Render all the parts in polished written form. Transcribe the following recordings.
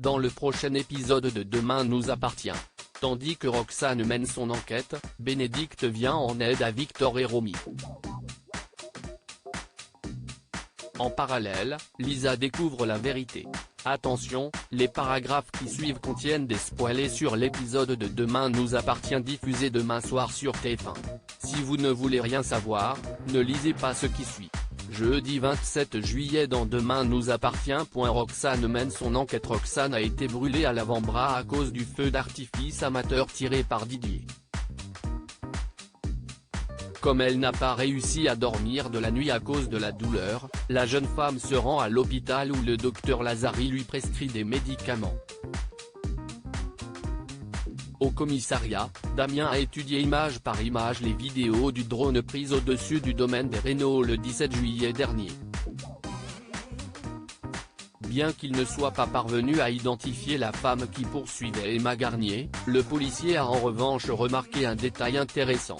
dans le prochain épisode de Demain nous appartient. Tandis que Roxane mène son enquête, Bénédicte vient en aide à Victor et Romy. En parallèle, Lisa découvre la vérité. Attention, les paragraphes qui suivent contiennent des spoilers sur l'épisode de Demain nous appartient diffusé demain soir sur TF1. Si vous ne voulez rien savoir, ne lisez pas ce qui suit. Jeudi 27 juillet dans Demain nous appartient. Roxane mène son enquête. Roxane a été brûlée à l'avant-bras à cause du feu d'artifice amateur tiré par Didier. Comme elle n'a pas réussi à dormir de la nuit à cause de la douleur, la jeune femme se rend à l'hôpital où le docteur Lazari lui prescrit des médicaments. Au commissariat, Damien a étudié image par image les vidéos du drone prises au-dessus du domaine des Reynaud le 17 juillet dernier. Bien qu'il ne soit pas parvenu à identifier la femme qui poursuivait Emma Garnier, le policier a en revanche remarqué un détail intéressant.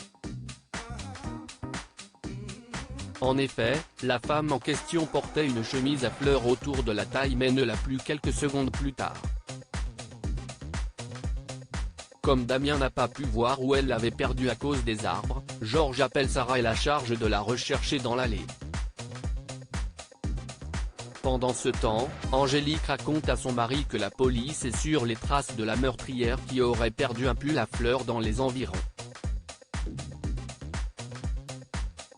En effet, la femme en question portait une chemise à fleurs autour de la taille mais ne l'a plus quelques secondes plus tard. Comme Damien n'a pas pu voir où elle l'avait perdue à cause des arbres, Georges appelle Sarah et la charge de la rechercher dans l'allée. Pendant ce temps, Angélique raconte à son mari que la police est sur les traces de la meurtrière qui aurait perdu un pull à fleurs dans les environs.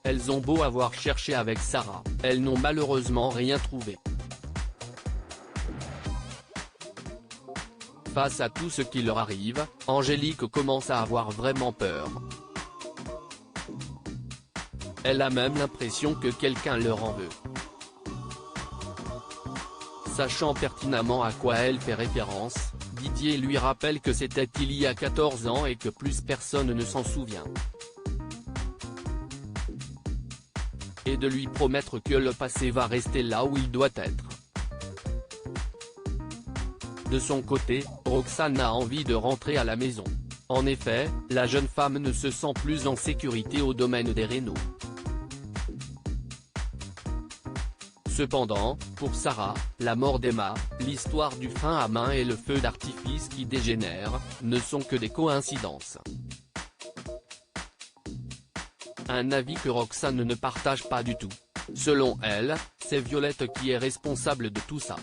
Elles ont beau avoir cherché avec Sarah, elles n'ont malheureusement rien trouvé. Face à tout ce qui leur arrive, Angélique commence à avoir vraiment peur. Elle a même l'impression que quelqu'un leur en veut. Sachant pertinemment à quoi elle fait référence, Didier lui rappelle que c'était il y a 14 ans et que plus personne ne s'en souvient. Et de lui promettre que le passé va rester là où il doit être. De son côté, Roxane a envie de rentrer à la maison. En effet, la jeune femme ne se sent plus en sécurité au domaine des Reynaud. Cependant, pour Sarah, la mort d'Emma, l'histoire du frein à main et le feu d'artifice qui dégénère, ne sont que des coïncidences. Un avis que Roxane ne partage pas du tout. Selon elle, c'est Violette qui est responsable de tout ça.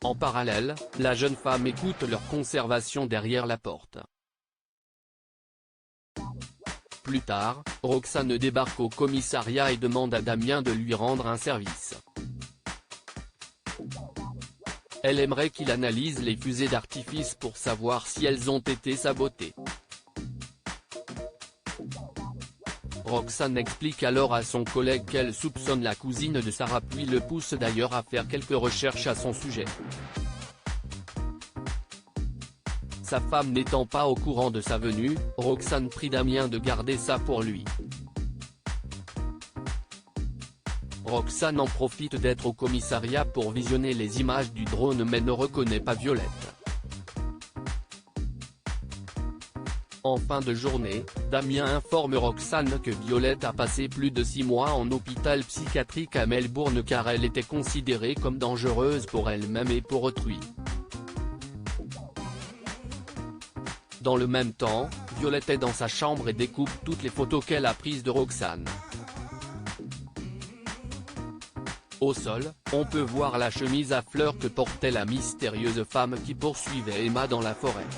En parallèle, la jeune femme écoute leur conversation derrière la porte. Plus tard, Roxane débarque au commissariat et demande à Damien de lui rendre un service. Elle aimerait qu'il analyse les fusées d'artifice pour savoir si elles ont été sabotées. Roxane explique alors à son collègue qu'elle soupçonne la cousine de Sarah puis le pousse d'ailleurs à faire quelques recherches à son sujet. Sa femme n'étant pas au courant de sa venue, Roxane prie Damien de garder ça pour lui. Roxane en profite d'être au commissariat pour visionner les images du drone mais ne reconnaît pas Violette. En fin de journée, Damien informe Roxane que Violette a passé plus de 6 mois en hôpital psychiatrique à Melbourne car elle était considérée comme dangereuse pour elle-même et pour autrui. Dans le même temps, Violette est dans sa chambre et découpe toutes les photos qu'elle a prises de Roxane. Au sol, on peut voir la chemise à fleurs que portait la mystérieuse femme qui poursuivait Emma dans la forêt.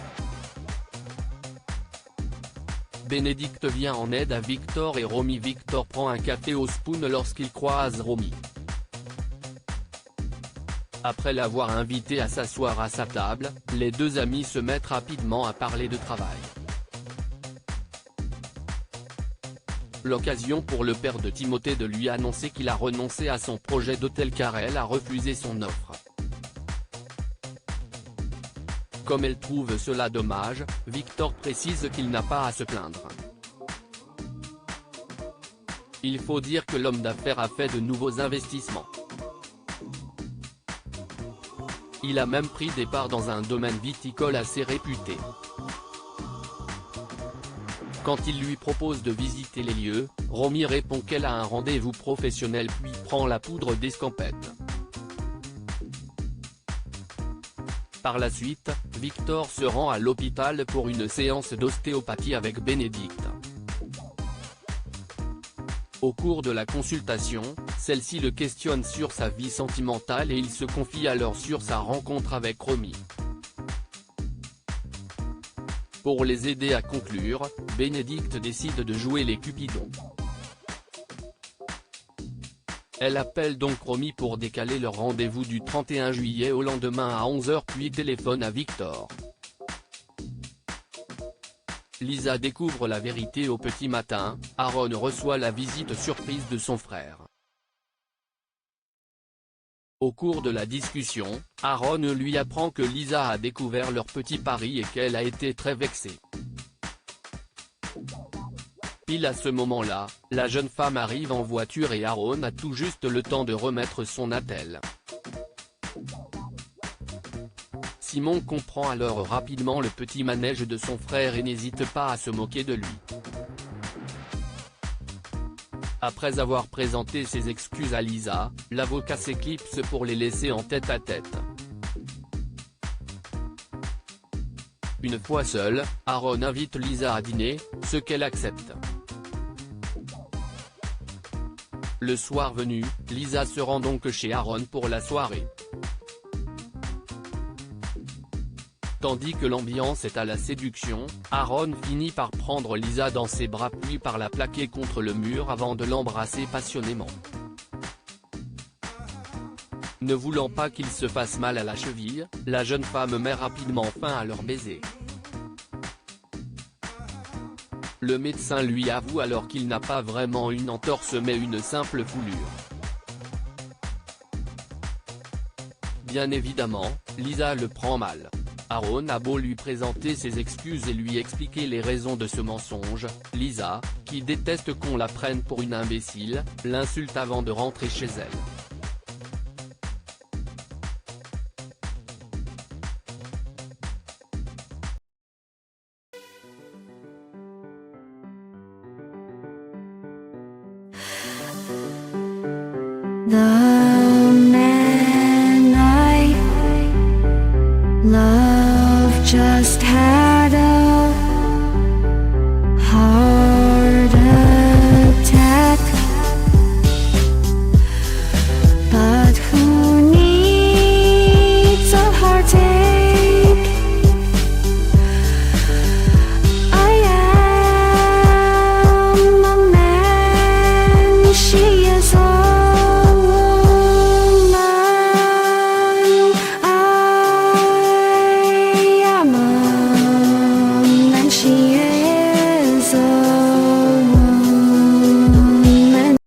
Bénédicte vient en aide à Victor et Romy. Victor prend un café au Spoon lorsqu'il croise Romy. Après l'avoir invité à s'asseoir à sa table, les deux amis se mettent rapidement à parler de travail. L'occasion pour le père de Timothée de lui annoncer qu'il a renoncé à son projet d'hôtel car elle a refusé son offre. Comme elle trouve cela dommage, Victor précise qu'il n'a pas à se plaindre. Il faut dire que l'homme d'affaires a fait de nouveaux investissements. Il a même pris des parts dans un domaine viticole assez réputé. Quand il lui propose de visiter les lieux, Romy répond qu'elle a un rendez-vous professionnel puis prend la poudre d'escampette. Par la suite, Victor se rend à l'hôpital pour une séance d'ostéopathie avec Bénédicte. Au cours de la consultation, celle-ci le questionne sur sa vie sentimentale et il se confie alors sur sa rencontre avec Romy. Pour les aider à conclure, Bénédicte décide de jouer les Cupidons. Elle appelle donc Romy pour décaler leur rendez-vous du 31 juillet au lendemain à 11 h puis téléphone à Victor. Lisa découvre la vérité au petit matin, Aaron reçoit la visite surprise de son frère. Au cours de la discussion, Aaron lui apprend que Lisa a découvert leur petit pari et qu'elle a été très vexée. Pile à ce moment-là, la jeune femme arrive en voiture et Aaron a tout juste le temps de remettre son attelle. Simon comprend alors rapidement le petit manège de son frère et n'hésite pas à se moquer de lui. Après avoir présenté ses excuses à Lisa, l'avocat s'éclipse pour les laisser en tête-à-tête. Une fois seule, Aaron invite Lisa à dîner, ce qu'elle accepte. Le soir venu, Lisa se rend donc chez Aaron pour la soirée. Tandis que l'ambiance est à la séduction, Aaron finit par prendre Lisa dans ses bras puis par la plaquer contre le mur avant de l'embrasser passionnément. Ne voulant pas qu'il se fasse mal à la cheville, la jeune femme met rapidement fin à leur baiser. Le médecin lui avoue alors qu'il n'a pas vraiment une entorse mais une simple foulure. Bien évidemment, Lisa le prend mal. Aaron a beau lui présenter ses excuses et lui expliquer les raisons de ce mensonge, Lisa, qui déteste qu'on la prenne pour une imbécile, l'insulte avant de rentrer chez elle. 나